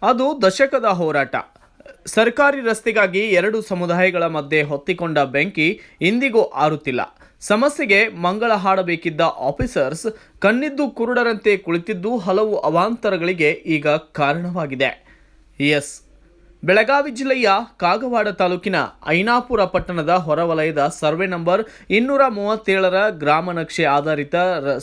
ಅದು ದಶಕದ ಹೋರಾಟ. ಸರ್ಕಾರಿ ರಸ್ತೆಗಾಗಿ ಎರಡು ಸಮುದಾಯಗಳ ಮಧ್ಯೆ ಹೊತ್ತಿಕೊಂಡ ಬೆಂಕಿ ಇಂದಿಗೂ ಆರುತ್ತಿಲ್ಲ. ಸಮಸ್ಯೆಗೆ ಮಂಗಳ ಹಾಡಬೇಕಿದ್ದ ಆಫೀಸರ್ಸ್ ಕಣ್ಣಿದ್ದು ಕುರುಡರಂತೆ ಕುಳಿತಿದ್ದು ಹಲವು ಅವಾಂತರಗಳಿಗೆ ಈಗ ಕಾರಣವಾಗಿದೆ. ಎಸ್, ಬೆಳಗಾವಿ ಜಿಲ್ಲೆಯ ಕಾಗವಾಡ ತಾಲೂಕಿನ ಐನಾಪುರ ಪಟ್ಟಣದ ಹೊರವಲಯದ ಸರ್ವೆ ನಂಬರ್ 237ರ ಗ್ರಾಮ ನಕ್ಷೆ ಆಧಾರಿತ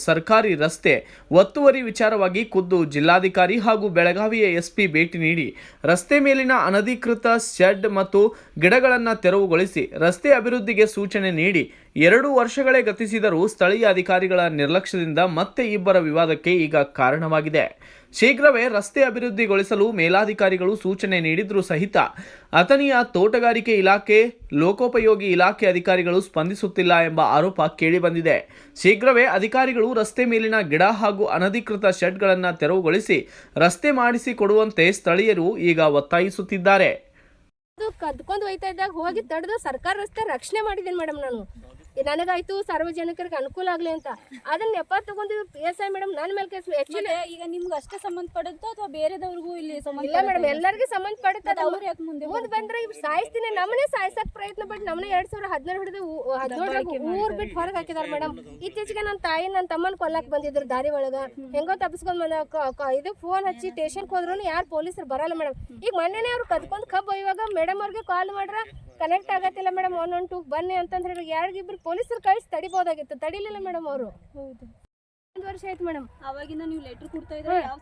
ಸರ್ಕಾರಿ ರಸ್ತೆ ಒತ್ತುವರಿ ವಿಚಾರವಾಗಿ ಖುದ್ದು ಜಿಲ್ಲಾಧಿಕಾರಿ ಹಾಗೂ ಬೆಳಗಾವಿಯ ಎಸ್ಪಿ ಭೇಟಿ ನೀಡಿ ರಸ್ತೆ ಮೇಲಿನ ಅನಧಿಕೃತ ಶೆಡ್ ಮತ್ತು ಗಿಡಗಳನ್ನು ತೆರವುಗೊಳಿಸಿ ರಸ್ತೆ ಅಭಿವೃದ್ಧಿಗೆ ಸೂಚನೆ ನೀಡಿ 2 ವರ್ಷಗಳೇ ಗತಿಸಿದರೂ ಸ್ಥಳೀಯ ಅಧಿಕಾರಿಗಳ ನಿರ್ಲಕ್ಷ್ಯದಿಂದ ಮತ್ತೆ ಇಬ್ಬರ ವಿವಾದಕ್ಕೆ ಈಗ ಕಾರಣವಾಗಿದೆ. ಶೀಘ್ರವೇ ರಸ್ತೆ ಅಭಿವೃದ್ಧಿಗೊಳಿಸಲು ಮೇಲಾಧಿಕಾರಿಗಳು ಸೂಚನೆ ನೀಡಿದ್ರೂ ಸಹಿತ ಅಥಣಿಯ ತೋಟಗಾರಿಕೆ ಇಲಾಖೆ, ಲೋಕೋಪಯೋಗಿ ಇಲಾಖೆ ಅಧಿಕಾರಿಗಳು ಸ್ಪಂದಿಸುತ್ತಿಲ್ಲ ಎಂಬ ಆರೋಪ ಕೇಳಿಬಂದಿದೆ. ಶೀಘ್ರವೇ ಅಧಿಕಾರಿಗಳು ರಸ್ತೆ ಮೇಲಿನ ಗಿಡ ಹಾಗೂ ಅನಧಿಕೃತ ಶೆಡ್ಗಳನ್ನು ತೆರವುಗೊಳಿಸಿ ರಸ್ತೆ ಮಾಡಿಸಿ ಕೊಡುವಂತೆ ಸ್ಥಳೀಯರು ಈಗ ಒತ್ತಾಯಿಸುತ್ತಿದ್ದಾರೆ. ಕದ್ಕೊಂಡು ಹೋಯ್ತಾ ಇದ್ದಾಗ ಹೋಗಿ ತಡೆದು ಸರ್ಕಾರ ರಸ್ತೆ ರಕ್ಷಣೆ ಮಾಡಿದ್ದೀನಿ ಮೇಡಮ್. ನಾನು ನನಗಾಯ್ತು ಸಾರ್ವಜನಿಕರಿಗೆ ಅನುಕೂಲ ಆಗಲಿ ಅಂತ ಅದನ್ನ ನೆಪ ತಗೊಂಡಿದ್ದು PSI ಮೇಡಮ್ ನನ್ನ ಮೇಲೆ ಕೇಸ್. ಆಕ್ಚುಲಿ ಈಗ ನಿಮ್ಗೆ ಅಷ್ಟೇ ಸಂಬಂಧಪಡುತ್ತೋ ಅಥವಾ ಬೇರೆದವ್ರಿಗೂ ಇಲ್ಲಿ ಸಂಬಂಧ? ಇಲ್ಲ ಮೇಡಮ್, ಎಲ್ಲರಿಗೂ ಸಂಬಂಧಪಡುತ್ತೆ. ಅವ್ರು ಯಾಕೆ ಮುಂದೆ ಬಂದ್ರೆ ಇವ್ರು ಸಾಯಿಸ್ತೀನಿ ನಮ್ಮನೆ ಸಾಯಿಸಕ್ ಪ್ರಯತ್ನ ಪಟ್ಟು ನಮ್ಮನೆ 2012 ಹಿಡಿದು 17 ಊರ್ ಬಿಟ್ಟು ಹೊರಗೆ ಹಾಕಿದಾರೆ ಮೇಡಮ್. ಇತ್ತೀಚೆಗೆ ನನ್ನ ತಾಯಿ ನನ್ನ ತಮ್ಮನ ಕೊಲ್ಲಕ್ ಬಂದಿದ್ರು ದಾರಿ ಒಳಗ. ಹೆಂಗೋ ತಪ್ಪಿಸ್ಕೊಂಡ್ ಇದು ಫೋನ್ ಹಚ್ಚಿ ಸ್ಟೇಷನ್ಗೆ ಹೋದ್ರು ಯಾರು ಪೊಲೀಸರು ಬರಲ್ಲ ಮೇಡಮ್. ಈಗ ಮೊನ್ನೆನೇ ಅವ್ರು ಕದ್ಕೊಂಡು ಕಬ್ಬು ಇವಾಗ ಮೇಡಮ್ ಅವ್ರಿಗೆ ಕಾಲ್ ಮಾಡ್ರ ಕನೆಕ್ಟ್ ಆಗತ್ತಿಲ್ಲ ಮೇಡಮ್, 112 ಬನ್ನಿ ಅಂತಂದ್ರೆ ಯಾರಿಗಿಬ್ರು ಪೊಲೀಸರು ಕಳಿಸಿ ತಡಿಬೋದಾಗಿತ್ತು, ತಡಿಲಿಲ್ಲ ಮೇಡಮ್ ಅವರು. ಹೌದು, 1 ವರ್ಷ ಆಯ್ತು ಮೇಡಮ್. ಅವಾಗಿಂದ ನೀವು ಲೆಟರ್ ಕೊಡ್ತಾ ಇದ್ರೆ ಯಾವ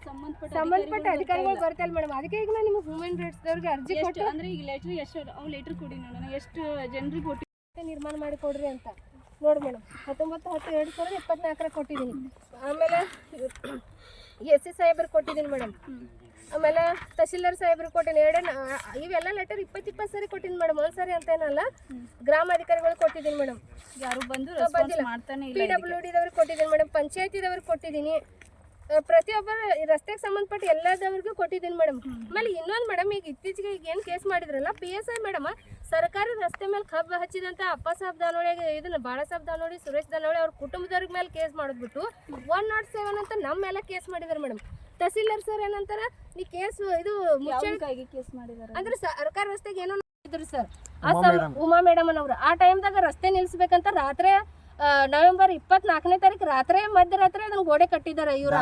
ಸಂಬಂಧಪಟ್ಟ ಅಧಿಕಾರಿಗಳು ಬರ್ತಾ ಇಲ್ಲ ಮೇಡಮ್. ಅದಕ್ಕೆ ಈಗ ನಾನು ನಿಮ್ಗೆ ಹ್ಯೂಮನ್ ರೈಟ್ಸ್ ದವ್ರಿಗೆ ಅರ್ಜಿ ಕೊಟ್ಟು ಅಂದ್ರೆ ಈಗ ಲೆಟರ್ ಎಷ್ಟು ಅವ್ರು ಲೆಟರ್ ಕೊಡಿ ನೋಡೋಣ ಎಷ್ಟು ಜನರಿಗೆ ಕೊಟ್ಟು ನಿರ್ಮಾಣ ಮಾಡಿ ಕೊಡ್ರಿ ಅಂತ ನೋಡಿ ಮೇಡಮ್. 19/10/2024 ಕೊಟ್ಟಿದ್ದೀನಿ. ಆಮೇಲೆ SC ಸಾಹೇಬ್ರಿಗೆ ಕೊಟ್ಟಿದ್ದೀನಿ ಮೇಡಮ್. ಆಮೇಲೆ ತಹಶೀಲ್ದಾರ್ ಸಾಹೇಬ್ರಿಗೆ ಕೊಟ್ಟಿನಿ. ಇವೆಲ್ಲ ಲೆಟರ್ 20 ಸರಿ ಕೊಟ್ಟಿನಿ ಮೇಡಮ್, ಒಂದ್ಸರಿ ಅಂತ ಏನಲ್ಲ. ಗ್ರಾಮ ಅಧಿಕಾರಿಗಳು ಕೊಟ್ಟಿದ್ದೀನಿ ಮೇಡಮ್, ಯಾರು ಬಂದು ಮಾಡ್ತಾನೆ ಇಲ್ಲ. PWD ದವ್ರಿಗೆ ಕೊಟ್ಟಿದ್ದೀನಿ ಮೇಡಮ್, ಪಂಚಾಯತಿದವ್ರಿಗೆ ಕೊಟ್ಟಿದ್ದೀನಿ, ಪ್ರತಿಯೊಬ್ಬರ ರಸ್ತೆಗೆ ಸಂಬಂಧಪಟ್ಟ ಎಲ್ಲದವ್ರಿಗೂ ಕೊಟ್ಟಿದ್ದೀನಿ ಮೇಡಮ್. ಆಮೇಲೆ ಇನ್ನೊಂದು ಮೇಡಮ್, ಈಗ ಇತ್ತೀಚೆಗೆ ಈಗ ಏನು ಕೇಸ್ ಮಾಡಿದ್ರಲ್ಲ PSI ಮೇಡಮ್, ಸರ್ಕಾರಿ ರಸ್ತೆ ಮೇಲೆ ಕಬ್ಬು ಹಚ್ಚಿದಂತ ಅಪ್ಪ ಸಾಬ್ ದಾನೋಳಿಗೆ ಇದನ್ನ ಬಾಳ ಸಾಬ್ ದಾನೋಳಿ, ಸುರೇಶ್ ದಾನೋಳಿ ಅವ್ರ ಕುಟುಂಬದವ್ರ ಮೇಲೆ ಕೇಸ್ ಮಾಡಿದ್ಬಿಟ್ಟು 107 ಅಂತ ನಮ್ಮ ಮೇಲೆ ಕೇಸ್ ಮಾಡಿದಾರೆ ಮೇಡಮ್. ತಹಸೀಲ್ದಾರ್ ಸರ್ ಏನಂತಾರ, ನೀ ಕೇಸ್ ಇದು ಮುಚ್ಚಳಿಕಾಗಿ ಕೇಸ್ ಮಾಡಿದಾರೆ ಅಂದ್ರೆ ಸರ್ಕಾರಿ ರಸ್ತೆಗೆ ಏನೋ ಇದ್ರು ಸರ್. ಉಮಾ ಮೇಡಮ್ ಅನ್ನೋರು ಆ ಟೈಮ್ದಾಗ ರಸ್ತೆ ನಿಲ್ಸ್ಬೇಕಂತ ರಾತ್ರಿ ನವೆಂಬರ್ 24ನೇ ತಾರೀಕು ರಾತ್ರಿ ಮಧ್ಯರಾತ್ರಿ ಅದನ್ನ ಗೋಡೆ ಕಟ್ಟಿದ್ದಾರೆ ಇವ್ರು.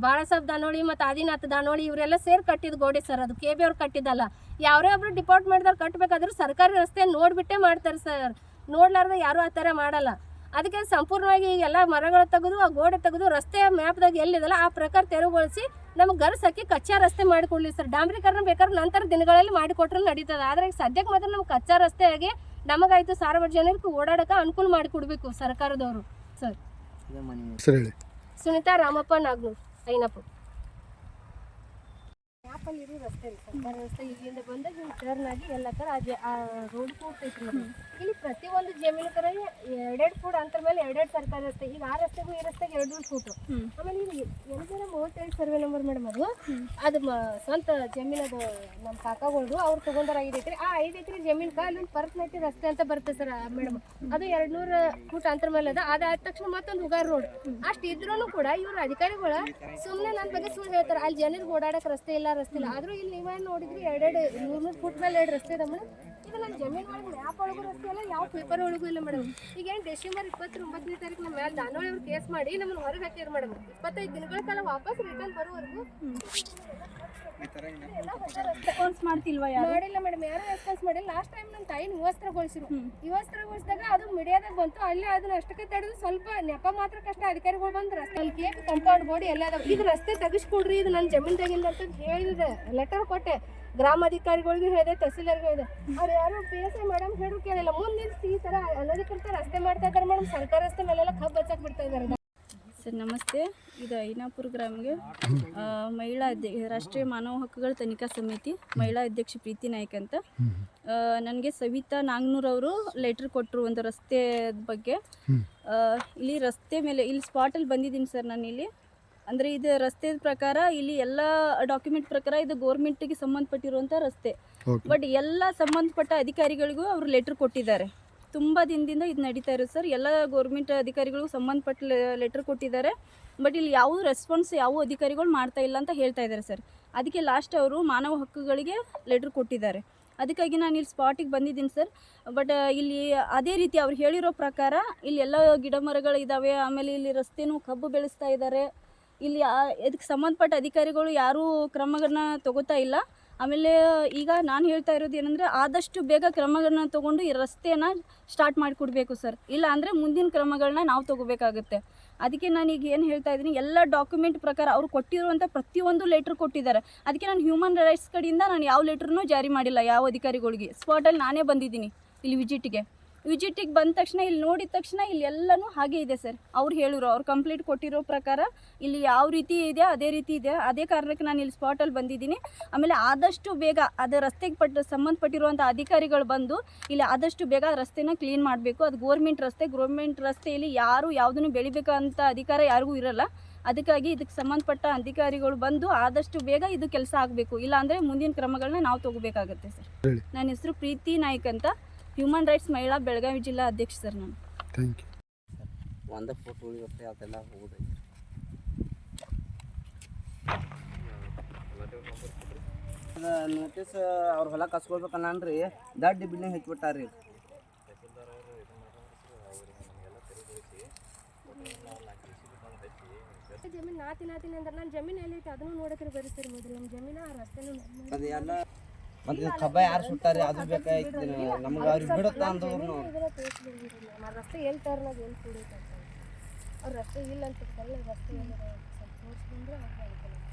ಬಾಳಸಾಬ್ ದಾನೋಳಿ ಮತ್ತು ಆದಿನಾಥ್ ದಾನೋಳಿ ಇವರೆಲ್ಲ ಸೇರಿ ಕಟ್ಟಿದ ಗೋಡೆ ಸರ್. ಅದು KB ಅವ್ರು ಕಟ್ಟಿದ್ದಲ್ಲ. ಯಾರೇ ಒಬ್ರು ಡಿಪಾರ್ಟ್ಮೆಂಟ್ದವ್ರು ಕಟ್ಟಬೇಕಾದ್ರೂ ಸರ್ಕಾರಿ ರಸ್ತೆ ನೋಡ್ಬಿಟ್ಟೆ ಮಾಡ್ತಾರೆ ಸರ್. ನೋಡ್ಲಾರ್ದ ಯಾರು ಆ ಥರ ಮಾಡಲ್ಲ. ಅದಕ್ಕೆ ಸಂಪೂರ್ಣವಾಗಿ ಎಲ್ಲ ಮರಗಳು ತೆಗೆದು ಆ ಗೋಡೆ ತೆಗೆದು ರಸ್ತೆ ಮ್ಯಾಪ್ದಾಗ ಎಲ್ಲಿದಲ್ಲ ಆ ಪ್ರಕಾರ ತೆರವುಗೊಳಿಸಿ ನಮ್ಗೆ ಗರ್ಸಕ್ಕೆ ಕಚ್ಚಾ ರಸ್ತೆ ಮಾಡಿಕೊಡ್ಲಿ ಸರ್. ಡಾಂಬರೀಕರಣ ಬೇಕಾದ್ರೆ ನಂತರ ದಿನಗಳಲ್ಲಿ ಮಾಡಿಕೊಟ್ರೆ ನಡೀತದೆ. ಆದರೆ ಈಗ ಸದ್ಯಕ್ಕೆ ಮಾತ್ರ ನಮ್ಗೆ ಕಚ್ಚಾ ರಸ್ತೆಯಾಗಿ ನಮಗಾಯ್ತು ಸಾರ್ವಜನಿಕರಿಗೆ ಓಡಾಡಕ್ಕೆ ಅನುಕೂಲ ಮಾಡಿಕೊಡ್ಬೇಕು ಸರ್ಕಾರದವರು ಸರ್. ಸುನೀತಾ ರಾಮಪ್ಪ ನಾಗ್ನೂರ್, ಐನಾಪುರ. ಮ್ಯಾಪಲ್ಲಿ ಇರೋ ರಸ್ತೆ ರೀ ಸರ್ಕಾರಿ ರಸ್ತೆ. ಇಲ್ಲಿಂದ ಬಂದಾಗ ನೀವು ಟರ್ನ್ ಆಗಿ ಎಲ್ಲ ಥರ ಆ ರೋಡ್ ಕೂಡ್ತೈತಿ ಮೇಡಮ್. ಇಲ್ಲಿ ಪ್ರತಿಯೊಂದು ಜಮೀನು ಕಡೆ 2 ಫೂಟ್ ಅಂತರ ಮೇಲೆ 2 ಸರ್ಕಾರಿ ರಸ್ತೆ. ಈಗ ಆ ರಸ್ತೆಗೂ ಈ ರಸ್ತೆಗೆ 2 ಫೂಟು. ಆಮೇಲೆ ಇಲ್ಲಿ 837 ಸರ್ವೆ ನಂಬರ್ ಮೇಡಮ್. ಅದು ಸ್ವಂತ ಜಮೀನದು ನಮ್ಮ ಕಾಕಾಗಳದು ಅವ್ರು ತೊಗೊಂಡಾರ 5 ಎಕರೆ. ಆ 5 ಎಕರೆ ಜಮೀನ್ಗೆ ಅಲ್ಲೊಂದು ಪರ್ಸನೈಟಿ ರಸ್ತೆ ಅಂತ ಬರುತ್ತೆ ಸರ್ ಮೇಡಮ್. ಅದು 200 ಫೂಟ್ ಅಂತರ ಮೇಲೆ ಅದಾದ ತಕ್ಷಣ ಮತ್ತೊಂದು ಹುಗಾರ್ ರೋಡ್. ಅಷ್ಟು ಇದ್ರೂ ಕೂಡ ಇವ್ರ ಅಧಿಕಾರಿಗಳು ಸುಮ್ಮನೆ ನನ್ನ ಬಗ್ಗೆ ಸುಳ್ಳು ಹೇಳ್ತಾರೆ. ಅಲ್ಲಿ ಜನರಿಗೆ ಓಡಾಡಕ್ಕೆ ರಸ್ತೆ ಇಲ್ಲ ರಸ್ತೆ ಇಲ್ಲ. ಆದರೂ ಇಲ್ಲಿ ನೀವೇನು ನೋಡಿದ್ರಿ 200 ಫೂಟ್ ಮೇಲೆ 2 ರಸ್ತೆ ಇದೆ ಮೇಡಮ್. ಇದು ನನ್ನ ಜಮೀನು ಒಳಗೆ ಮ್ಯಾಪ್ ಒಳಗೂ ರಸ್ತೆ ಇಲ್ಲ, ಯಾವ ಪೇಪರ್ ಒಳಗೂ ಇಲ್ಲ ಮೇಡಮ್. ಈಗೇನು ಡಿಸೆಂಬರ್ 29ನೇ ತಾರೀಕು ನಮ್ಮ ಮೇಲೆ ದಾನೋಳಿ ಅವ್ರು ಕೇಸ್ ಮಾಡಿ ನಮ್ಮನ್ನು ಹೊರಗೆ ಹಾಕಿದ್ರು ಮೇಡಮ್. 25 ದಿನಗಳ ಕಾಲ ವಾಪಸ್ ರಿಟರ್ನ್ ಬರೋವರೆಗೂ ರೆಸ್ಪಾನ್ಸ್ ಮಾಡ್ತಿಲ್ವಾ? ಮಾಡಿಲ್ಲ ಮೇಡಮ್, ಯಾರು ರೆಸ್ಪಾನ್ಸ್ ಮಾಡಿಲ್ಲ. ಲಾಸ್ಟ್ ಟೈಮ್ ನನ್ನ ತಾಯಿ ನಿವಸ್ತ್ರಗೊಳಿಸಿರು. ನಿವಸ್ತ್ರಗೊಳಿಸಿದಾಗ ಅದು ಮೀಡಿಯಾದಾಗ ಬಂತು. ಅಲ್ಲಿ ಅದನ್ನ ಅಷ್ಟಕ್ಕೆ ತಡೆದು ಸ್ವಲ್ಪ ನೆಪ ಮಾತ್ರ ಕಷ್ಟ ಅಧಿಕಾರಿಗಳು ಬಂದು ರಸ್ತೆ ಅಲ್ಲಿ ಕೇಕ್ ಕಂಪೌಂಡ್ ಬೋರ್ಡ್ ಎಲ್ಲ ಅದಾವ. ಇದು ರಸ್ತೆ ತೆಗಿಸ್ಕೊಡ್ರಿ, ಇದು ನನ್ನ ಜಮೀನ್ದಾಗಿಂದ ಅಂತ ಹೇಳಿದೆ. ಲೆಟರ್ ಕೊಟ್ಟೆ, ಗ್ರಾಮಾಧಿಕಾರಿಗಳಿಗೂ ಹೇಳಿದೆ, ತಹಸೀಲ್ದಾರ್ಗೂ ಹೇಳಿದೆ. ಅವ್ರು ಯಾರು PSI ಮೇಡಮ್ ಹೇಳು ಕೇಳಿಲ್ಲ. ಮುಂದೆ ಈ ಥರ ಅನಧಿಕೃತ ರಸ್ತೆ ಮಾಡ್ತಾ ಇದ್ದಾರೆ ಮೇಡಮ್. ಸರ್ಕಾರ ರಸ್ತೆ ಮೇಲೆಲ್ಲ ಕಬ್ಬು ಹಚ್ಚಕ್ಕೆ ಬಿಡ್ತಾ ಇದ್ದಾರೆ. ಸರ್ ನಮಸ್ತೆ. ಇದು ಐನಾಪುರ ಗ್ರಾಮ್ಗೆ ಮಹಿಳಾ ರಾಷ್ಟ್ರೀಯ ಮಾನವ ಹಕ್ಕುಗಳ ತನಿಖಾ ಸಮಿತಿ ಮಹಿಳಾ ಅಧ್ಯಕ್ಷೆ ಪ್ರೀತಿ ನಾಯ್ಕ್ ಅಂತ. ನನಗೆ ಸವಿತಾ ನಾಗ್ನೂರ್ ಅವರು ಲೆಟ್ರ್ ಕೊಟ್ಟರು ಒಂದು ರಸ್ತೆ ಬಗ್ಗೆ. ಇಲ್ಲಿ ರಸ್ತೆ ಮೇಲೆ ಇಲ್ಲಿ ಸ್ಪಾಟಲ್ಲಿ ಬಂದಿದ್ದೀನಿ ಸರ್ ನಾನು ಇಲ್ಲಿ. ಅಂದರೆ ಇದು ರಸ್ತೆ ಪ್ರಕಾರ ಇಲ್ಲಿ ಎಲ್ಲ ಡಾಕ್ಯುಮೆಂಟ್ ಪ್ರಕಾರ ಇದು ಗೌರ್ಮೆಂಟಿಗೆ ಸಂಬಂಧಪಟ್ಟಿರುವಂಥ ರಸ್ತೆ. ಬಟ್ ಎಲ್ಲ ಸಂಬಂಧಪಟ್ಟ ಅಧಿಕಾರಿಗಳಿಗೂ ಅವರು ಲೆಟ್ರ್ ಕೊಟ್ಟಿದ್ದಾರೆ. ತುಂಬ ದಿನದಿಂದ ಇದು ನಡೀತಾ ಇರೋದು ಸರ್. ಎಲ್ಲ ಗೌರ್ಮೆಂಟ್ ಅಧಿಕಾರಿಗಳಿಗೂ ಸಂಬಂಧಪಟ್ಟ ಲೆಟ್ರ್ ಕೊಟ್ಟಿದ್ದಾರೆ. ಬಟ್ ಇಲ್ಲಿ ಯಾವ ರೆಸ್ಪಾನ್ಸ್ ಯಾವ ಅಧಿಕಾರಿಗಳು ಮಾಡ್ತಾ ಇಲ್ಲ ಅಂತ ಹೇಳ್ತಾ ಇದ್ದಾರೆ ಸರ್. ಅದಕ್ಕೆ ಲಾಸ್ಟ್ ಅವರು ಮಾನವ ಹಕ್ಕುಗಳಿಗೆ ಲೆಟ್ರ್ ಕೊಟ್ಟಿದ್ದಾರೆ. ಅದಕ್ಕಾಗಿ ನಾನು ಇಲ್ಲಿ ಸ್ಪಾಟಿಗೆ ಬಂದಿದ್ದೀನಿ ಸರ್. ಬಟ್ ಇಲ್ಲಿ ಅದೇ ರೀತಿ ಅವ್ರು ಹೇಳಿರೋ ಪ್ರಕಾರ ಇಲ್ಲಿ ಎಲ್ಲ ಗಿಡ ಮರಗಳು ಇದ್ದಾವೆ. ಆಮೇಲೆ ಇಲ್ಲಿ ರಸ್ತೆನೂ ಕಬ್ಬು ಬೆಳೆಸ್ತಾ ಇದ್ದಾರೆ. ಇಲ್ಲಿ ಇದಕ್ಕೆ ಸಂಬಂಧಪಟ್ಟ ಅಧಿಕಾರಿಗಳು ಯಾರೂ ಕ್ರಮಗಳನ್ನ ತಗೋತಾ ಇಲ್ಲ. ಆಮೇಲೆ ಈಗ ನಾನು ಹೇಳ್ತಾ ಇರೋದು ಏನಂದರೆ ಆದಷ್ಟು ಬೇಗ ಕ್ರಮಗಳನ್ನ ತೊಗೊಂಡು ಈ ರಸ್ತೆಯನ್ನು ಸ್ಟಾರ್ಟ್ ಮಾಡಿಕೊಡ್ಬೇಕು ಸರ್. ಇಲ್ಲ ಅಂದರೆ ಮುಂದಿನ ಕ್ರಮಗಳನ್ನ ನಾವು ತೊಗೋಬೇಕಾಗುತ್ತೆ. ಅದಕ್ಕೆ ನಾನೀಗ ಏನು ಹೇಳ್ತಾ ಇದ್ದೀನಿ, ಎಲ್ಲ ಡಾಕ್ಯುಮೆಂಟ್ ಪ್ರಕಾರ ಅವ್ರು ಕೊಟ್ಟಿರುವಂಥ ಪ್ರತಿಯೊಂದು ಲೆಟ್ರ್ ಕೊಟ್ಟಿದ್ದಾರೆ. ಅದಕ್ಕೆ ನಾನು ಹ್ಯೂಮನ್ ರೈಟ್ಸ್ ಕಡೆಯಿಂದ ನಾನು ಯಾವ ಲೆಟ್ರನ್ನೂ ಜಾರಿ ಮಾಡಿಲ್ಲ ಯಾವ ಅಧಿಕಾರಿಗಳಿಗೆ. ಸ್ಪಾಟಲ್ಲಿ ನಾನೇ ಬಂದಿದ್ದೀನಿ ಇಲ್ಲಿ ವಿಜಿಟಿಗೆ ಬಂದ ತಕ್ಷಣ ಇಲ್ಲಿ ನೋಡಿದ ತಕ್ಷಣ ಇಲ್ಲಿ ಎಲ್ಲನೂ ಹಾಗೆ ಇದೆ ಸರ್. ಅವ್ರು ಹೇಳಿದ್ರು, ಅವ್ರು ಕಂಪ್ಲೀಟ್ ಕೊಟ್ಟಿರೋ ಪ್ರಕಾರ ಇಲ್ಲಿ ಯಾವ ರೀತಿ ಇದೆ ಅದೇ ರೀತಿ ಇದೆ. ಅದೇ ಕಾರಣಕ್ಕೆ ನಾನು ಇಲ್ಲಿ ಸ್ಪಾಟಲ್ಲಿ ಬಂದಿದ್ದೀನಿ. ಆಮೇಲೆ ಆದಷ್ಟು ಬೇಗ ಅದು ರಸ್ತೆಗೆ ಸಂಬಂಧಪಟ್ಟಿರುವಂಥ ಅಧಿಕಾರಿಗಳು ಬಂದು ಇಲ್ಲಿ ಆದಷ್ಟು ಬೇಗ ರಸ್ತೆನ ಕ್ಲೀನ್ ಮಾಡಬೇಕು. ಅದು ಗೌರ್ಮೆಂಟ್ ರಸ್ತೆಯಲ್ಲಿ ಯಾರು ಯಾವುದನ್ನು ಬೆಳಿಬೇಕಂತ ಅಧಿಕಾರ ಯಾರಿಗೂ ಇರಲ್ಲ. ಅದಕ್ಕಾಗಿ ಇದಕ್ಕೆ ಸಂಬಂಧಪಟ್ಟ ಅಧಿಕಾರಿಗಳು ಬಂದು ಆದಷ್ಟು ಬೇಗ ಇದು ಕೆಲಸ ಆಗಬೇಕು. ಇಲ್ಲಾಂದರೆ ಮುಂದಿನ ಕ್ರಮಗಳನ್ನ ನಾವು ತಗೋಬೇಕಾಗತ್ತೆ ಸರ್. ನನ್ನ ಹೆಸರು ಪ್ರೀತಿ ನಾಯ್ಕ್ ಅಂತ, ಹ್ಯೂಮನ್ ರೈಟ್ಸ್ ಮಹಿಳಾ ಬೆಳಗಾವಿ ಜಿಲ್ಲಾ ಅಧ್ಯಕ್ಷ ಸರ್ ನಾನು. Thank you. ಒಂದೇ ಫೋಟೋ ಉಳಿಯುತ್ತೆ, ಅದೆಲ್ಲ ಹೋಗೋದೈತಿ. ನೋಟಿಸ್ ಅವ್ರ ಹೊಲ ಕಸ್ಕೊಳ್ಬೇಕನ್ನನ್ರಿ ದೊಡ್ಡ ಬಿಲ್ಡಿಂಗ್ ಹಚ್ಬಿಟ್ಟಾರ್ರಿ. ಜಮೀನು ನಾತೀನಿ ಅಂದ್ರೆ ನನ್ನ ಜಮೀನು ಎಲ್ಲೈತೆ ಅದನ್ನು ನೋಡಕ್ಕೆ ಬರೀತಾರೆ ಮೊದಲು. ನಮ್ಮ ಜಮೀನು ಆ ರಸ್ತೆನೂ ಅದೆಲ್ಲ ಮತ್ತೆ ಕಬ್ಬ ಯಾರು ಸುಟ್ಟಾರಿ ಅದು ಬೇಕಾಯ್ತು ನಮ್ಗೆ ಅವ್ರಿಗೆ ಬಿಡುತ್ತಾ ಅಂದವ್ರು ರಸ್ತೆ ಎಲ್ಲಿ ತರ್ನಾಗ ಎಲ್ಲಿ ಕೂಡೈತೆ ಅವ್ರ ರಸ್ತೆ ಇಲ್ಲ ಅಂತ ರಸ್ತೆ ಎಲ್ಲ ಸ್ವಲ್ಪ ತೋರಿಸ್ಕೊಂಡ್ರೆ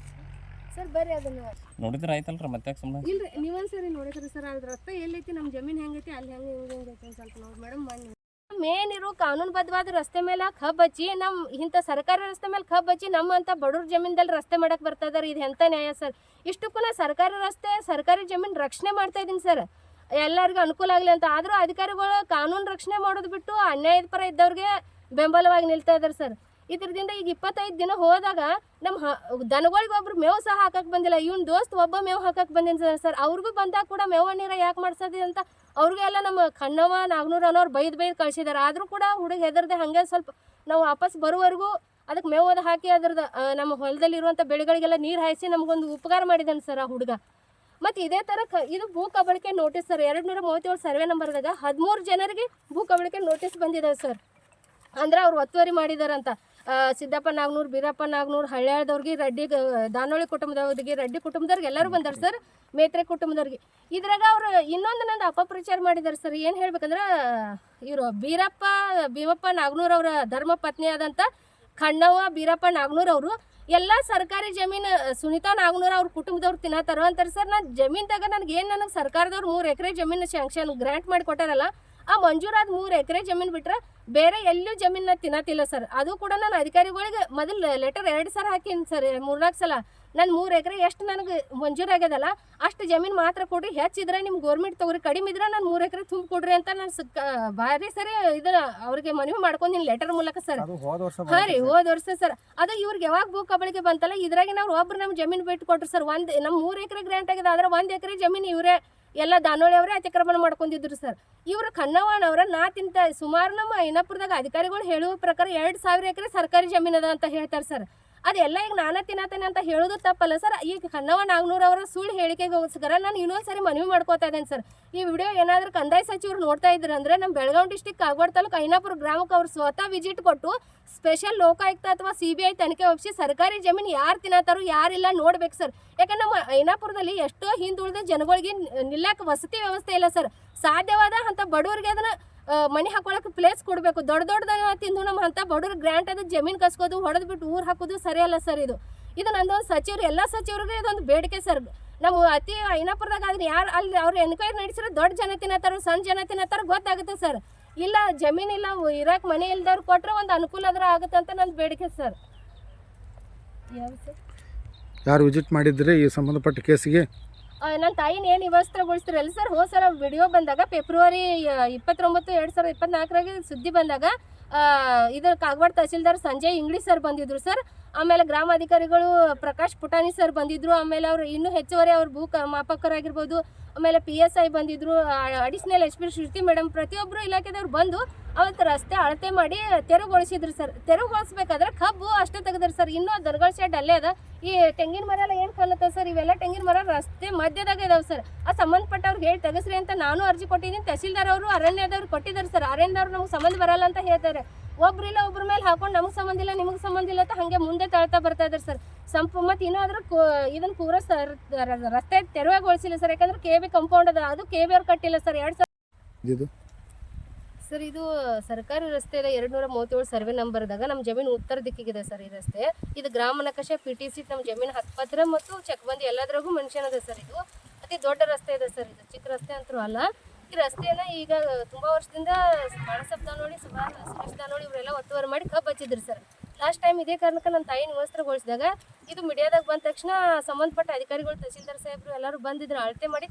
ಸರ್ ಬರ್ರಿ ಅದನ್ನ ನೋಡಿದ್ರೆ ಆಯ್ತಲ್ರಿ ಮತ್ತೆ ಇಲ್ರಿ ನೀವೊಂದ್ಸರಿ ನೋಡಿದ್ರಿ ಸರ್. ಅದು ರಸ್ತೆ ಎಲ್ಲೈತಿ, ನಮ್ಮ ಜಮೀನು ಹೆಂಗೈತಿ ಅಲ್ಲಿ ಹೆಂಗೈತಿ ಸ್ವಲ್ಪ ನೋಡಿ ಮೇಡಮ್ ಬನ್ನಿ. ಮೇನ್ ಇರೋ ಕಾನೂನುಬದ್ಧವಾದ ರಸ್ತೆ ಮೇಲೆ ಕಬ್ಬು ಹಚ್ಚಿ ನಮ್ಮ ಇಂಥ ಸರ್ಕಾರಿ ರಸ್ತೆ ಮೇಲೆ ಕಬ್ಬು ಹಚ್ಚಿ ನಮ್ಮಂಥ ಬಡವ್ರ ಜಮೀನ್ದಲ್ಲಿ ರಸ್ತೆ ಮಾಡಕ್ಕೆ ಬರ್ತಾ ಇದಾರೆ. ಇದು ಎಂಥ ನ್ಯಾಯ ಸರ್? ಇಷ್ಟಕ್ಕೂ ನಾ ಸರ್ಕಾರಿ ರಸ್ತೆ ಸರ್ಕಾರಿ ಜಮೀನು ರಕ್ಷಣೆ ಮಾಡ್ತಾ ಇದ್ದೀನಿ ಸರ್, ಎಲ್ಲರಿಗೂ ಅನುಕೂಲ ಆಗಲಿ ಅಂತ. ಆದರೂ ಅಧಿಕಾರಿಗಳು ಕಾನೂನು ರಕ್ಷಣೆ ಮಾಡೋದು ಬಿಟ್ಟು ಅನ್ಯಾಯದ ಪರ ಇದ್ದವ್ರಿಗೆ ಬೆಂಬಲವಾಗಿ ನಿಲ್ತಾ ಇದ್ದಾರೆ ಸರ್. ಇದರಿಂದ ಈಗ 25 ದಿನ ಹೋದಾಗ ನಮ್ಮ ದನಗಳಿಗೆ ಒಬ್ರು ಮೇವು ಸಹ ಹಾಕಕ್ಕೆ ಬಂದಿಲ್ಲ. ಇವನ್ ದೋಸ್ತ್ ಒಬ್ಬ ಮೇವು ಹಾಕಕ್ಕೆ ಬಂದಿನ ಸರ್. ಅವ್ರಿಗೂ ಬಂದಾಗ ಕೂಡ ಮೇವು ನೀರ ಯಾಕೆ ಮಾಡ್ಸೋದಿ ಅಂತ ಅವ್ರಿಗೆಲ್ಲ ನಮ್ಮ ಕಣ್ಣವ ನಾಗನೂರು ಅನ್ನೋರು ಬೈದು ಕಳಿಸಿದ್ದಾರೆ. ಆದರೂ ಕೂಡ ಹುಡುಗ ಹೆದರ್ದೆ ಹಾಗೆ ಸ್ವಲ್ಪ ನಾವು ವಾಪಸ್ ಬರುವವರೆಗೂ ಅದಕ್ಕೆ ಮೇವು ಅದು ಹಾಕಿ ಅದ್ರದ್ದು ನಮ್ಮ ಹೊಲದಲ್ಲಿರುವಂಥ ಬೆಳೆಗಳಿಗೆಲ್ಲ ನೀರು ಹಾಯಿಸಿ ನಮಗೊಂದು ಉಪಕಾರ ಮಾಡಿದ್ದಾನೆ ಸರ್ ಆ ಹುಡುಗ. ಮತ್ತು ಇದೇ ಥರ ಇದು ಭೂ ಕಬಳಿಕೆ ನೋಟಿಸ್ ಸರ್. 237 ಸರ್ವೆ ನಂಬರ್ದಾಗ 13 ಜನರಿಗೆ ಭೂ ಕಬಳಿಕೆ ನೋಟಿಸ್ ಬಂದಿದೆ ಸರ್. ಅಂದ್ರೆ ಅವ್ರು ಒತ್ತುವರಿ ಮಾಡಿದಾರಂತ. ಸಿದ್ದಪ್ಪ ನಾಗನೂರು, ಬೀರಪ್ಪ ನಾಗನೂರು, ಹಳ್ಯಾಳದವ್ರಿಗೆ, ರೆಡ್ಡಿ ದಾನೋಳಿ ಕುಟುಂಬದವ್ರಿಗೆ, ರೆಡ್ಡಿ ಕುಟುಂಬದವ್ರಿಗೆ ಎಲ್ಲರೂ ಬಂದಾರೆ ಸರ್, ಮೇತ್ರೆ ಕುಟುಂಬದವ್ರಿಗೆ. ಇದ್ರಾಗ ಅವ್ರು ಇನ್ನೊಂದು ನಂದು ಅಪಪ್ರಚಾರ ಮಾಡಿದ್ದಾರೆ ಸರ್. ಏನು ಹೇಳ್ಬೇಕಂದ್ರೆ ಇವರು ಭೀಮಪ್ಪ ನಾಗನೂರು ಅವರ ಧರ್ಮ ಪತ್ನಿ ಆದಂಥ ಖಣ್ಣವ್ವ ಬೀರಪ್ಪ ನಾಗನೂರು ಅವರು ಎಲ್ಲ ಸರ್ಕಾರಿ ಜಮೀನು ಸುನೀತಾ ನಾಗನೂರು ಅವ್ರ ಕುಟುಂಬದವ್ರು ತಿನ್ನತ್ತಾರ ಅಂತಾರೆ ಸರ್. ನಾನು ಜಮೀನ್ದಾಗ ನನಗೆ ಸರ್ಕಾರದವ್ರು 3 ಎಕರೆ ಜಮೀನು ಶಾಂಕ್ಷನ್ ಗ್ರ್ಯಾಂಟ್ ಮಾಡಿ ಕೊಟ್ಟಾರಲ್ಲ, ಆ ಮಂಜೂರಾದ 3 ಎಕರೆ ಜಮೀನು ಬಿಟ್ರೆ ಬೇರೆ ಎಲ್ಲೂ ಜಮೀನ ತಿನ್ನತಿಲ್ಲ ಸರ್. ಅದು ಕೂಡ ನಾನು ಅಧಿಕಾರಿಗಳಿಗೆ ಮೊದಲು ಲೆಟರ್ 2 ಸಲ ಹಾಕೀನಿ ಸರ್, 3-4 ಸಲ. ನಾನು 3 ಎಕರೆ ಎಷ್ಟು ನನಗೆ ಮಂಜೂರಾಗ್ಯದಲ್ಲ ಅಷ್ಟು ಜಮೀನು ಮಾತ್ರ ಕೊಡ್ರಿ, ಹೆಚ್ಚಿದ್ರೆ ನಿಮ್ಗೆ ಗೌರ್ಮೆಂಟ್ ತಗೋರಿ, ಕಡಿಮೆ ಇದ್ರೆ ನಾನು 3 ಎಕರೆ ತುಂಬ ಕೊಡ್ರಿ ಅಂತ ನಾನು ಭಾರಿ ಸರಿ ಇದನ್ನ ಅವ್ರಿಗೆ ಮನವಿ ಮಾಡ್ಕೊಂಡಿನಿ ಲೆಟರ್ ಮೂಲಕ ಸರ್. ಹಾಂ ರೀ, ಹೋದ ವರ್ಷ ಸರ್. ಅದು ಇವ್ರಿಗೆ ಯಾವಾಗ ಭೂ ಕಬಳಿಕೆ ಬಂತಲ್ಲ ಇದ್ರಾಗ ನಾವು ಒಬ್ರು ನಮ್ಮ ಜಮೀನು ಬಿಟ್ಟು ಕೊಟ್ರು ಸರ್. ನಮ್ಮ 3 ಎಕರೆ ಗ್ರ್ಯಾಂಟ್ ಆಗಿದೆ, ಆದ್ರೆ 1 ಎಕರೆ ಜಮೀನು ಇವರೇ ಎಲ್ಲ ದಾನೋಳಿ ಅವರೇ ಅತಿಕ್ರಮಣ ಮಾಡ್ಕೊಂಡಿದ್ರು ಸರ್. ಇವರು ಖನ್ನವ್ವನವ್ರ ನಾತಿಂತ ಸುಮಾರು ನಮ್ಮ ಐನಾಪುರದಾಗ ಅಧಿಕಾರಿಗಳು ಹೇಳುವ ಪ್ರಕಾರ 2000 ಎಕರೆ ಸರ್ಕಾರಿ ಜಮೀನು ಅದ ಅಂತ ಹೇಳ್ತಾರೆ ಸರ್. ಅದೆಲ್ಲ ಈಗ ನಾನ ತಿನ್ನತೇನೆ ಅಂತ ಹೇಳೋದು ತಪ್ಪಲ್ಲ ಸರ್. ಈಗ ಖನ್ನವ್ವ ನಾಗನೂರು ಅವರ ಸುಳ್ಳು ಹೇಳಿಕೆಗೋಸ್ಕರ ನಾನು ಇನ್ನೊಂದ್ಸರಿ ಮನವಿ ಮಾಡ್ಕೋತಾ ಇದ್ದೇನೆ ಸರ್. ಈ ವಿಡಿಯೋ ಏನಾದರೂ ಕಂದಾಯ ಸಚಿವರು ನೋಡ್ತಾ ಇದ್ರು ಅಂದ್ರೆ ನಮ್ಮ ಬೆಳಗಾವಿ ಡಿಸ್ಟಿಕ್ ಕಾಗವಾಡ ತಾಲೂಕು ಐನಾಪುರ ಗ್ರಾಮಕ್ಕೆ ಅವ್ರು ಸ್ವತಃ ವಿಸಿಟ್ ಕೊಟ್ಟು ಸ್ಪೆಷಲ್ ಲೋಕಾಯುಕ್ತ ಅಥವಾ CBI ತನಿಖೆ ಒಪ್ಪಿಸಿ ಸರ್ಕಾರಿ ಜಮೀನು ಯಾರು ತಿನ್ನತ್ತಾರೋ ಯಾರಿಲ್ಲ ನೋಡ್ಬೇಕು ಸರ್. ಯಾಕಂದ್ರೆ ನಮ್ಮ ಐನಾಪುರದಲ್ಲಿ ಎಷ್ಟೋ ಹಿಂದುಳಿದ ಜನಗಳಿಗೆ ನಿಲ್ಲಕ್ಕೆ ವಸತಿ ವ್ಯವಸ್ಥೆ ಇಲ್ಲ ಸರ್. ಸಾಧ್ಯವಾದ ಅಂತ ಬಡವರಿಗೆ ಅದನ್ನ ಮನೆ ಹಾಕೊಳಕ್ಕೆ ಪ್ಲೇಸ್ ಕೊಡಬೇಕು. ದೊಡ್ಡದಾಗ ತಿಂದು ನಮ್ಮ ಅಂತ ಬಡವ್ರಿಗೆ ಗ್ರ್ಯಾಂಟ್ ಅದು ಜಮೀನು ಕಸ್ಕೋದು ಹೊಡೆದು ಬಿಟ್ಟು ಊರು ಹಾಕೋದು ಸರಿಯಲ್ಲ ಸರ್. ಇದು ನಂದೊಂದು ಸಚಿವರು ಎಲ್ಲ ಸಚಿವರಿಗೆ ಇದೊಂದು ಬೇಡಿಕೆ ಸರ್. ನಾವು ಅತಿ ಐನಾಪುರದಾಗ ಆದ್ರೆ ಯಾರು ಅಲ್ಲಿ ಅವ್ರು ಎನ್ಕ್ವೈರಿ ನಡೆಸಿದ್ರೆ ದೊಡ್ಡ ಜನ ತಿನ್ನತ್ತಾರ ಸಣ್ಣ ಜನ ತಿನ್ನತ್ತಾರ ಗೊತ್ತಾಗುತ್ತೆ ಸರ್. ಇಲ್ಲ ಜಮೀನಿಲ್ಲ ಇರಕ್ಕೆ ಮನೆ ಇಲ್ದವ್ರು ಕೊಟ್ಟರೆ ಒಂದು ಅನುಕೂಲ ಆದ್ರೆ ಆಗುತ್ತೆ ಅಂತ ನಂದು ಬೇಡಿಕೆ ಸರ್. ಯಾರು ವಿಸಿಟ್ ಮಾಡಿದ್ರೆ ಈ ಸಂಬಂಧಪಟ್ಟ ಕೇಸಿಗೆ? ನನ್ನ ತಾಯಿನ ಏನು ವ್ಯವಸ್ಥೆಗೊಳಿಸ್ತಿರಲ್ಲ ಸರ್. ಹೋದ ಸಲ ವಿಡಿಯೋ ಬಂದಾಗ ಫೆಬ್ರವರಿ 29, 2024 ಸುದ್ದಿ ಬಂದಾಗ ಇದು ಕಾಗವಾಡ ತಹಸೀಲ್ದಾರ್ ಸಂಜಯ್ ಇಂಗ್ಲಿಷ್ ಸರ್ ಬಂದಿದ್ರು ಸರ್. ಆಮೇಲೆ ಗ್ರಾಮಾಧಿಕಾರಿಗಳು ಪ್ರಕಾಶ್ ಪುಟಾಣಿ ಸರ್ ಬಂದಿದ್ರು. ಆಮೇಲೆ ಅವರು ಇನ್ನೂ ಹೆಚ್ಚುವರಿ ಅವ್ರ ಭೂ ಮಾಪಕರಾಗಿರ್ಬೋದು. ಆಮೇಲೆ PSI ಬಂದಿದ್ರು, ಅಡಿಷನಲ್ SP ಶ್ರುತಿ ಮೇಡಮ್, ಪ್ರತಿಯೊಬ್ಬರು ಇಲಾಖೆದವ್ರು ಬಂದು ಅವತ್ತು ರಸ್ತೆ ಅಳತೆ ಮಾಡಿ ತೆರವುಗೊಳಿಸಿದ್ರು ಸರ್. ತೆರವುಗೊಳಿಸ್ಬೇಕಾದ್ರೆ ಕಬ್ಬು ಅಷ್ಟೇ ತೆಗೆದ್ರಿ ಸರ್. ಇನ್ನೂ ದರ್ಗಳ ಶೆಡ್ ಅಲ್ಲೇ ಅದ. ಈ ತೆಂಗಿನ ಮರ ಎಲ್ಲ ಏನು ಕಾಣುತ್ತೆ ಸರ್, ಇವೆಲ್ಲ ತೆಂಗಿನ ಮರ ರಸ್ತೆ ಮಧ್ಯದಾಗ ಇದಾವೆ ಸರ್. ಆ ಸಂಬಂಧಪಟ್ಟವ್ರಿಗೆ ಹೇಳಿ ತೆಗೆಸ್ರಿ ಅಂತ ನಾನು ಅರ್ಜಿ ಕೊಟ್ಟಿದ್ದೀನಿ. ತಹಸೀಲ್ದಾರ್ ಅವರು ಅರಣ್ಯದವ್ರು ಕೊಟ್ಟಿದ್ದಾರೆ ಸರ್. ಅರಣ್ಯದವ್ರು ನಮ್ಗೆ ಸಂಬಂಧ ಬರಲ್ಲ ಅಂತ ಹೇಳ್ತಾರೆ. ಒಬ್ರಿಲ್ಲ ಒಬ್ರ ಮೇಲೆ ಹಾಕೊಂಡು ನಮಗೆ ಸಂಬಂಧ ಇಲ್ಲ ನಿಮಗೆ ಸಂಬಂಧ ಇಲ್ಲ ಅಂತ ಹಾಗೆ ಮುಂದೆ ತಳ್ತಾ ಬರ್ತಾ ಇದ್ದಾರೆ ಸರ್. ಮತ್ತು ಇನ್ನೂ ಅದ್ರ ಇದನ್ನ ಪೂರ ರಸ್ತೆ ತೆರವುಗೊಳಿಸಿಲ್ಲ ಸರ್. ಯಾಕಂದ್ರೆ KB ಕಂಪೌಂಡ್ ಅದ, ಅದು KB ಅವ್ರು ಕಟ್ಟಿಲ್ಲ ಸರ್. 2000 ಸರ್ ಇದು ಸರ್ಕಾರಿ ರಸ್ತೆ ಇದೆ. 237 ಸರ್ವೆ ನಂಬರ್ದಾಗ ನಮ್ಮ ಜಮೀನು ಉತ್ತರ ದಿಕ್ಕಿಗಿದೆ ಸರ್. ಈ ರಸ್ತೆ ಇದು ಗ್ರಾಮ ನಕಾಶೆ PTC ನಮ್ಮ ಜಮೀನು ಹಕ್ಕುಪತ್ರ ಮತ್ತು ಚಕ್ಬಂದಿ ಎಲ್ಲದ್ರಾಗೂ ಮೆನ್ಷನ್ ಇದೆ ಸರ್. ಇದು ಅತಿ ದೊಡ್ಡ ರಸ್ತೆ ಇದೆ ಸರ್. ಇದು ಚಿಕ್ಕ ರಸ್ತೆ ಅಂತೂ ಅಲ್ಲ. ಈ ರಸ್ತೆಯನ್ನ ಈಗ ತುಂಬ ವರ್ಷದಿಂದ ಬಾಳಾಸಾಹೇಬ್ ದಾನೋಳಿ, ಸುರೇಶ್ ದಾನೋಳಿ ಇವರೆಲ್ಲ ಒತ್ತುವರಿ ಮಾಡಿ ಕಬ್ಬು ಹಚ್ಚಿದ್ರು ಸರ್. ಲಾಸ್ಟ್ ಟೈಮ್ ಇದೇ ಕಾರಣಕ್ಕೆ ನನ್ನ ತಾಯಿ ನಿವಾಸಗೊಳಿಸಿದಾಗ ಇದು ಮೀಡಿಯಾದಾಗ ಬಂದ ತಕ್ಷಣ ಸಂಬಂಧಪಟ್ಟ ಅಧಿಕಾರಿಗಳು, ತಹಸೀಲ್ದಾರ್ ಸಾಹೇಬರು ಎಲ್ಲರೂ ಬಂದಿದ್ರು, ಅಳತೆ ಮಾಡಿ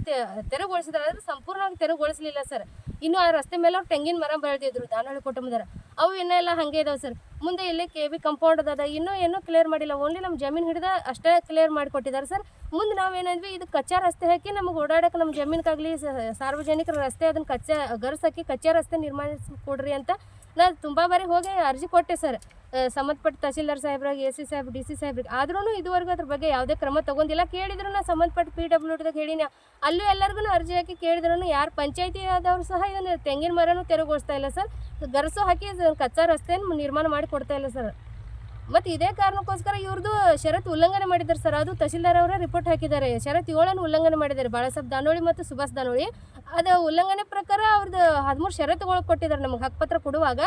ತೆರವುಗೊಳಿಸಿದ್ರು. ಆದರೆ ಸಂಪೂರ್ಣವಾಗಿ ತೆರವುಗೊಳಿಸಲಿಲ್ಲ ಸರ್. ಇನ್ನು ಆ ರಸ್ತೆ ಮೇಲೆ ಅವ್ರು ತೆಂಗಿನ ಮರ ಬೆಳೆದಿದ್ರು ದಾನೋಳಿ ಕುಟುಂಬದರ. ಅವು ಇನ್ನೆಲ್ಲ ಹಾಗೆ ಇದಾವೆ ಸರ್. ಮುಂದೆ ಇಲ್ಲಿ KB ಕಂಪೌಂಡ್ ಅದ, ಇನ್ನೂ ಕ್ಲಿಯರ್ ಮಾಡಿಲ್ಲ. ಓನ್ಲಿ ನಮ್ಮ ಜಮೀನು ಹಿಡಿದ ಅಷ್ಟೇ ಕ್ಲಿಯರ್ ಮಾಡಿಕೊಟ್ಟಿದ್ದಾರೆ ಸರ್. ಮುಂದೆ ನಾವೇನಂದ್ವಿ, ಇದು ಕಚ್ಚಾ ರಸ್ತೆ ಹಾಕಿ ನಮಗೆ ಓಡಾಡೋಕೆ ನಮ್ಮ ಜಮೀನಿಗಾಗಲಿ ಸಾರ್ವಜನಿಕರ ರಸ್ತೆ ಅದನ್ನು ಗರ್ಸಾಕಿ ಕಚ್ಚಾ ರಸ್ತೆ ನಿರ್ಮಾಣಿಸ್ಕೊಡ್ರಿ ಅಂತ ನಾನು ತುಂಬ ಬಾರಿ ಹೋಗಿ ಅರ್ಜಿ ಕೊಟ್ಟೆ ಸರ್. ಸಂಬಂಧಪಟ್ಟ ತಹಸೀಲ್ದಾರ್ ಸಾಹೇಬ್ರಾಗ, AC ಸಾಹೇಬ್, DC ಸಾಹೇಬ್ರಿಗೆ. ಆದ್ರೂ ಇದುವರೆಗೂ ಅದ್ರ ಬಗ್ಗೆ ಯಾವುದೇ ಕ್ರಮ ತಗೊಂಡಿಲ್ಲ. ಕೇಳಿದ್ರು ನಾ ಸಂಬಂಧಪಟ್ಟ PWDದಾಗ ಹೇಳಿನ, ಅಲ್ಲೂ ಎಲ್ಲರಿಗೂ ಅರ್ಜಿ ಹಾಕಿ ಕೇಳಿದ್ರು ಯಾರು ಪಂಚಾಯತಿ ಆದವರು ಸಹ ಇದನ್ನು ತೆಂಗಿನ ಮರನೂ ತೆರವುಗೊಳಿಸ್ತಾ ಇಲ್ಲ ಸರ್. ಗರ್ಸು ಹಾಕಿ ಕಚ್ಚಾ ರಸ್ತೆಯನ್ನು ನಿರ್ಮಾಣ ಮಾಡಿ ಕೊಡ್ತಾ ಇಲ್ಲ ಸರ್. ಮತ್ತು ಇದೇ ಕಾರಣಕ್ಕೋಸ್ಕರ ಇವ್ರದ್ದು ಷರತ್ತು ಉಲ್ಲಂಘನೆ ಮಾಡಿದ್ದಾರೆ ಸರ್. ಅದು ತಹಸೀಲ್ದಾರ್ ಅವರ ರಿಪೋರ್ಟ್ ಹಾಕಿದ್ದಾರೆ. ಷರತ್ತು 7 ಉಲ್ಲಂಘನೆ ಮಾಡಿದ್ದಾರೆ ಬಾಳಾಸಾಹೇಬ್ ದಾನೋಳಿ ಮತ್ತು ಸುಭಾಷ್ ದಾನೋಳಿ. ಅದು ಉಲ್ಲಂಘನೆ ಪ್ರಕಾರ ಅವ್ರದ್ದು 13 ಷರತ್ತುಗಳು ಕೊಟ್ಟಿದ್ದಾರೆ ನಮಗೆ ಹಕ್ಕುಪತ್ರ ಕೊಡುವಾಗ.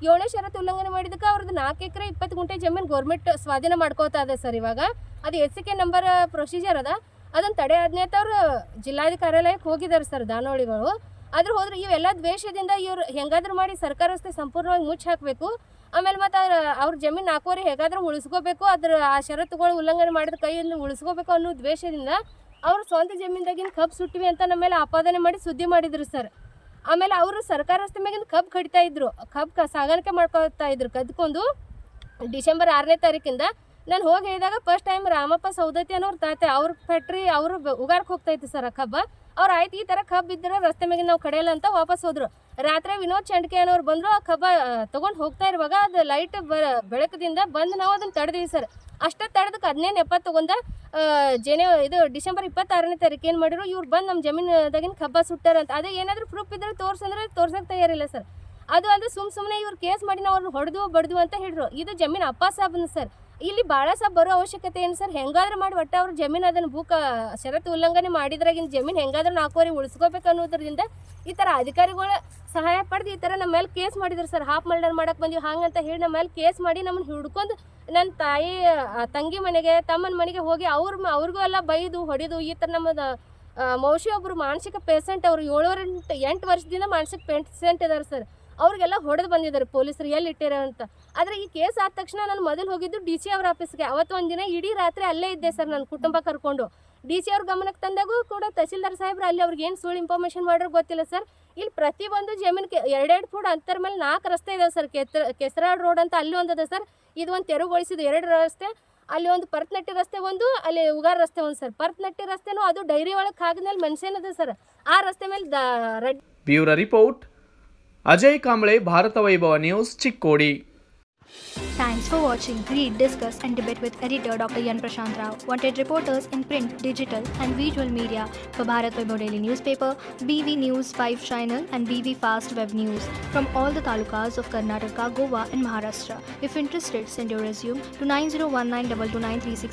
7ನೇ ಷರತ್ತು ಉಲ್ಲಂಘನೆ ಮಾಡಿದ್ದಕ್ಕೆ ಅವ್ರದ್ದು 4 ಎಕರೆ 20 ಗುಂಟೆ ಜಮೀನು ಗೌರ್ಮೆಂಟ್ ಸ್ವಾಧೀನ ಮಾಡ್ಕೋತಾ ಇದೆ ಸರ್. ಇವಾಗ ಅದು SCK ನಂಬರ್ ಪ್ರೊಸೀಜರ್ ಅದ, ಅದನ್ನು ತಡೆ ಆಜ್ಞಾತ ಅವರು ಜಿಲ್ಲಾಧಿಕಾರ್ಯಾಲಯಕ್ಕೆ ಹೋಗಿದ್ದಾರೆ ಸರ್ ದಾನೋಳಿಗಳು. ಆದ್ರೆ ಹೋದ್ರೆ ಇವೆಲ್ಲ ದ್ವೇಷದಿಂದ ಇವ್ರು ಹೆಂಗಾದ್ರೂ ಮಾಡಿ ಸರ್ಕಾರ ರಸ್ತೆ ಸಂಪೂರ್ಣವಾಗಿ ಮುಚ್ಚಿ ಹಾಕಬೇಕು. ಆಮೇಲೆ ಮತ್ತು ಅವ್ರ ಜಮೀನು 4 ಎಕರೆ ಹೇಗಾದ್ರೂ ಉಳಿಸ್ಕೋಬೇಕು, ಅದ್ರ ಆ ಷರತ್ತುಗಳು ಉಲ್ಲಂಘನೆ ಮಾಡಿದ ಕೈಯಲ್ಲಿ ಉಳಿಸ್ಕೋಬೇಕು ಅನ್ನೋ ದ್ವೇಷದಿಂದ ಅವ್ರು ಸ್ವಂತ ಜಮೀನ್ದಾಗಿನ ಕಬ್ಬು ಸುಟ್ಟಿವಿ ಅಂತ ನಮ್ಮ ಮೇಲೆ ಆಪಾದನೆ ಮಾಡಿ ಸುದ್ದಿ ಮಾಡಿದ್ರು ಸರ್. ಆಮೇಲೆ ಅವರು ಸರ್ಕಾರ ರಸ್ತೆ ಮ್ಯಾಗಿನ ಕಬ್ಬು ಕಡಿತಾ ಇದ್ರು, ಕಬ್ಬು ಸಾಗಾಣಿಕೆ ಮಾಡ್ಕೊತಾ ಇದ್ರು. ಕದ್ಕೊಂಡು ಡಿಸೆಂಬರ್ 6ನೇ ತಾರೀಕಿಂದ ನಾನು ಹೋಗಿ ಹೇಳಿದಾಗ ಫಸ್ಟ್ ಟೈಮ್ ರಾಮಪ್ಪ ಸೌದತ್ತಿ ಅನ್ನೋರು ತಾತೆ ಅವ್ರ ಫ್ಯಾಕ್ಟ್ರಿ ಅವರು ಉಗಾರಕ್ಕೆ ಹೋಗ್ತಾ ಇತ್ತು ಸರ್ ಆ ಕಬ್ಬು. ಅವ್ರು ಆಯ್ತು ಈ ಥರ ಕಬ್ಬು ಇದ್ರೆ ರಸ್ತೆ ಮ್ಯಾಗಿನ ನಾವು ಕಡೆಯಲ್ಲ ಅಂತ ವಾಪಸ್ ಹೋದ್ರು. ರಾತ್ರಿ ವಿನೋದ್ ಚಂಡ್ಕೆ ಅನ್ನೋರು ಬಂದರು. ಆ ಕಬ್ಬ ತೊಗೊಂಡು ಹೋಗ್ತಾ ಇರುವಾಗ ಅದು ಲೈಟ್ ಬೆಳಕದಿಂದ ಬಂದು ನಾವು ಅದನ್ನು ತಡೆದ್ವಿ ಸರ್. ಅಷ್ಟೇ ತಡೆದಕ್ಕೆ 1570 ತೊಗೊಂಡ ಇದು ಡಿಸೆಂಬರ್ 26ನೇ ತಾರೀಕು ಏನು ಮಾಡಿದ್ರು, ಇವ್ರು ಬಂದು ನಮ್ಮ ಜಮೀನದಾಗಿನ ಕಬ್ಬ ಸುಟ್ಟಾರಂತ. ಅದೇ ಏನಾದರೂ ಪ್ರೂಫ್ ಇದ್ರೆ ತೋರ್ಸಂದ್ರೆ ತೋರ್ಸಕ್ಕೆ ತಯಾರಿಲ್ಲ ಸರ್. ಅದು ಅಲ್ಲದೆ ಸುಮ್ಮನೆ ಇವ್ರು ಕೇಸ್ ಮಾಡಿ ನಾವು ಅವ್ರು ಹೊಡೆದು ಬಡ್ದು ಅಂತ ಹೇಳಿದ್ರು. ಇದು ಜಮೀನು ಅಪ್ಪ ಸಾಬನ್ ಸರ್. ಇಲ್ಲಿ ಬಾಳಾಸಾಹೇಬ್ ಬರೋ ಅವಶ್ಯಕತೆ ಏನು ಸರ್? ಹೆಂಗಾದ್ರೂ ಮಾಡಿ ಒಟ್ಟು ಅವ್ರ ಜಮೀನು ಅದನ್ನು ಷರತ್ತು ಉಲ್ಲಂಘನೆ ಮಾಡಿದ್ರಾಗಿನ ಜಮೀನು ಹೆಂಗಾದ್ರೂ 4 ಎಕರೆ ಉಳಿಸ್ಕೋಬೇಕು ಅನ್ನೋದ್ರಿಂದ ಈ ಥರ ಅಧಿಕಾರಿಗಳ ಸಹಾಯ ಪಡೆದು ಈ ಥರ ನಮ್ಮ ಮೇಲೆ ಕೇಸ್ ಮಾಡಿದ್ರು ಸರ್. ಹಾಫ್ ಮರ್ಡರ್ ಮಾಡಕ್ಕೆ ಬಂದೀವಿ ಹಾಗಂತ ಹೇಳಿ ನಮ್ಮ ಮೇಲೆ ಕೇಸ್ ಮಾಡಿ ನಮ್ಮನ್ನು ಹಿಡ್ಕೊಂಡು ನನ್ನ ತಾಯಿ ತಂಗಿ ಮನೆಗೆ ತಮ್ಮನ ಮನೆಗೆ ಹೋಗಿ ಅವ್ರಿಗೂ ಎಲ್ಲ ಬೈದು ಹೊಡೆದು ಈ ಥರ ನಮ್ಮದು ಮೌಶಿ ಒಬ್ಬರು ಮಾನಸಿಕ ಪೇಷಂಟ್, ಅವರು 7-8 ವರ್ಷದಿಂದ ಮಾನಸಿಕ ಪೇಷಂಟ್ ಇದ್ದಾರೆ ಸರ್. ಅವ್ರಿಗೆಲ್ಲ ಹೊಡೆದು ಬಂದಿದ್ದಾರೆ ಪೊಲೀಸರು ಎಲ್ಲಿ ಇಟ್ಟಿರೋ ಅಂತ. ಆದರೆ ಈ ಕೇಸ್ ಆದ ತಕ್ಷಣ ನಾನು ಮೊದಲು ಹೋಗಿದ್ದು DC ಅವ್ರ ಆಫೀಸ್ಗೆ. ಅವತ್ತು ಒಂದು ದಿನ ಇಡೀ ರಾತ್ರಿ ಅಲ್ಲೇ ಇದ್ದೆ ಸರ್, ನನ್ನ ಕುಟುಂಬ ಕರ್ಕೊಂಡು. DC ಅವ್ರ ಗಮನಕ್ಕೆ ತಂದಾಗೂ ಕೂಡ ತಹಸೀಲ್ದಾರ್ ಸಾಹೇಬ್ರು ಅಲ್ಲಿ ಅವ್ರಿಗೆ ಏನು ಸುಳ್ಳು ಇನ್ಫಾರ್ಮೇಷನ್ ಮಾಡೋರು ಗೊತ್ತಿಲ್ಲ ಸರ್. ಇಲ್ಲಿ ಪ್ರತಿಯೊಂದು ಜಮೀನಿಗೆ 2-2 ಫೂಟ್ ಅಂತರ ಮೇಲೆ 4 ರಸ್ತೆ ಇದಾವೆ ಸರ್. ಕೆಸರಾಡ್ ರೋಡ್ ಅಂತ ಅಲ್ಲಿ ಒಂದಿದೆ ಸರ್. ಇದು ಒಂದು ತೆರವುಗೊಳಿಸಿದ್ದು 2 ರಸ್ತೆ. ಅಲ್ಲಿ ಒಂದು ಪರತ್ನಟ್ಟಿ ರಸ್ತೆ ಒಂದು, ಅಲ್ಲಿ ಉಗಾರ ರಸ್ತೆ ಒಂದು ಸರ್. ಪರತ್ನಟ್ಟಿ ರಸ್ತೆನೂ ಅದು ಡೈರಿ ಒಳಗೆ ಹಾಕಿದ್ಮೇಲೆ ಮೆನ್ಷನ್ ಇದೆ ಸರ್. ಆ ರಸ್ತೆ ಮೇಲೆ ಬ್ಯೂರೋ ರಿಪೋರ್ಟ್ ಅಜಯ್ ಕಾಂಬ್ಳೆ, ಭಾರತ ವೈಭವ news, Chikkodi. Thanks for watching. Read, discuss and debate with editor Dr. Yan Prashant Rao. Wanted reporters in print, digital and visual media for Bharat Vaibhav Daily Newspaper, BV News 5 Channel and BV Fast Web News from all the talukas of Karnataka, Goa and Maharashtra. If interested, send your resume to 9019229369.